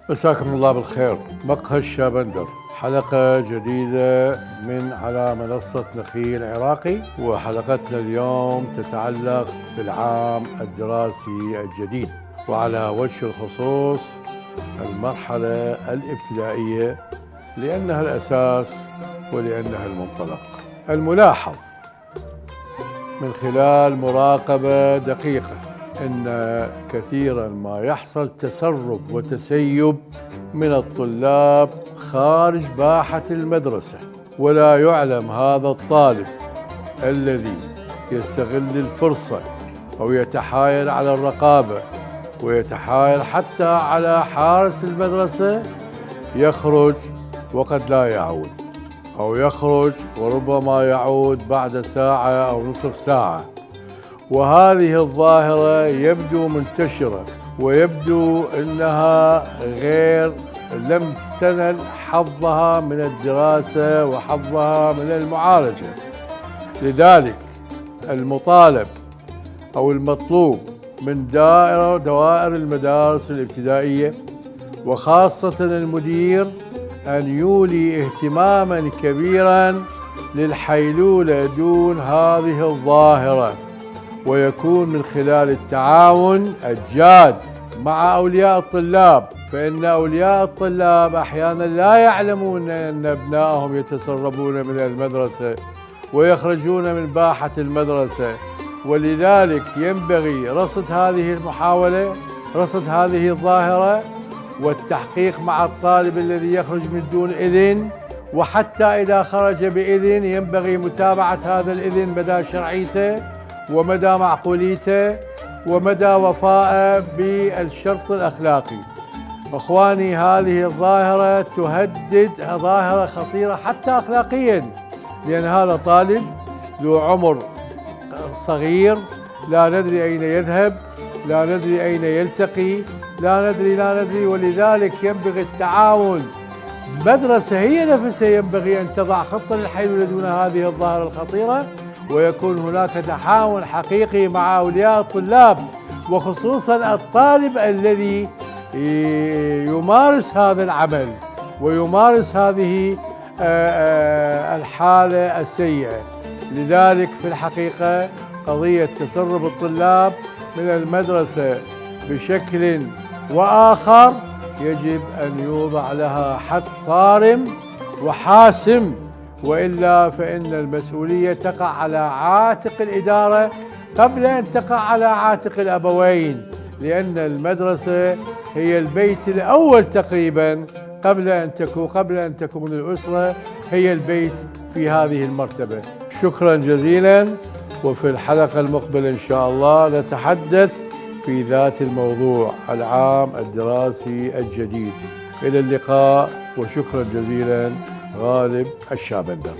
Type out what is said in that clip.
مساكم الله بالخير. مقهى الشابندر، حلقة جديدة من على منصة نخيل عراقي، وحلقتنا اليوم تتعلق بالعام الدراسي الجديد، وعلى وجه الخصوص المرحلة الابتدائية، لأنها الأساس ولأنها المنطلق. الملاحظ من خلال مراقبة دقيقة أن كثيراً ما يحصل تسرب وتسيب من الطلاب خارج باحة المدرسة، ولا يعلم هذا الطالب الذي يستغل الفرصة أو يتحايل على الرقابة ويتحايل حتى على حارس المدرسة يخرج وقد لا يعود، أو يخرج وربما يعود بعد ساعة أو نصف ساعة. وهذه الظاهرة يبدو منتشرة، ويبدو أنها لم تنل حظها من الدراسة وحظها من المعالجة. لذلك المطالب أو المطلوب من دوائر المدارس الابتدائية وخاصة المدير أن يولي اهتماما كبيرا للحيلولة دون هذه الظاهرة، ويكون من خلال التعاون الجاد مع أولياء الطلاب، فإن أولياء الطلاب أحيانا لا يعلمون أن أبنائهم يتسربون من المدرسة ويخرجون من باحة المدرسة، ولذلك ينبغي رصد هذه المحاولة، رصد هذه الظاهرة، والتحقيق مع الطالب الذي يخرج من دون إذن، وحتى إذا خرج بإذن ينبغي متابعة هذا الإذن مدى شرعيته ومدى معقوليته ومدى وفائه بالشرط الأخلاقي. أخواني، هذه الظاهرة تهدد ظاهرة خطيرة حتى أخلاقيا، لأن هذا طالب ذو عمر صغير، لا ندري أين يذهب، لا ندري أين يلتقي، لا ندري، ولذلك ينبغي التعاون. المدرسة هي نفسها ينبغي أن تضع خطة للحيلولة دون هذه الظاهرة الخطيرة، ويكون هناك تعاون حقيقي مع أولياء الطلاب، وخصوصا الطالب الذي يمارس هذا العمل ويمارس هذه الحالة السيئة. لذلك في الحقيقة قضية تسرب الطلاب من المدرسة بشكل وآخر يجب أن يوضع لها حد صارم وحاسم، وإلا فإن المسؤولية تقع على عاتق الإدارة قبل أن تقع على عاتق الأبوين، لأن المدرسة هي البيت الأول تقريبا قبل أن تكون الأسرة هي البيت في هذه المرتبة. شكرا جزيلا، وفي الحلقة المقبلة إن شاء الله نتحدث في ذات الموضوع، العام الدراسي الجديد. إلى اللقاء، وشكرا جزيلا. غالب الشابندر.